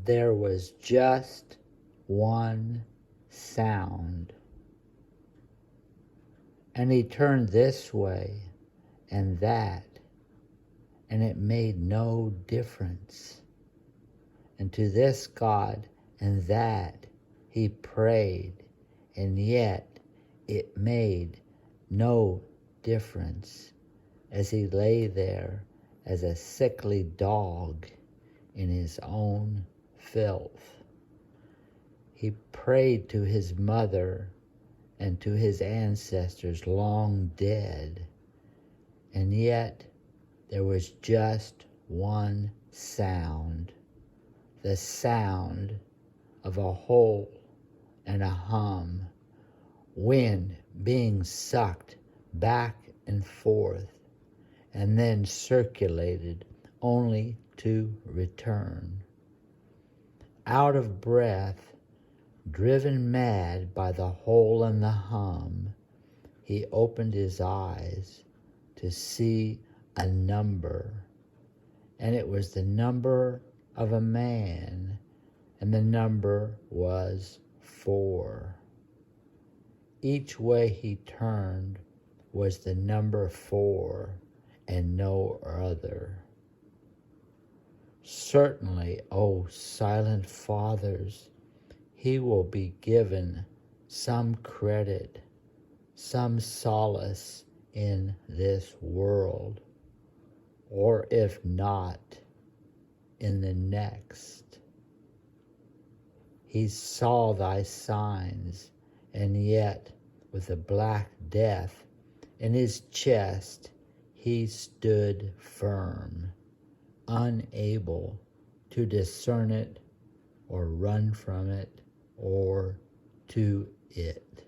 there was just one sound. And he turned this way and that, and it made no difference. And to this God and that he prayed, and yet it made no difference as he lay there as a sickly dog in his own filth. He prayed to his mother and to his ancestors long dead, and yet there was just one sound, the sound of a hole and a hum, wind being sucked back and forth, and then circulated only to return. Out of breath, driven mad by the hole and the hum, he opened his eyes to see a number, and it was the number of a man, and the number was 4. Each way he turned was the number 4 and no other. Certainly, O silent fathers, he will be given some credit, some solace in this world, or if not, in the next. He saw thy signs, and yet with a black death in his chest he stood firm, unable to discern it or run from it or to it.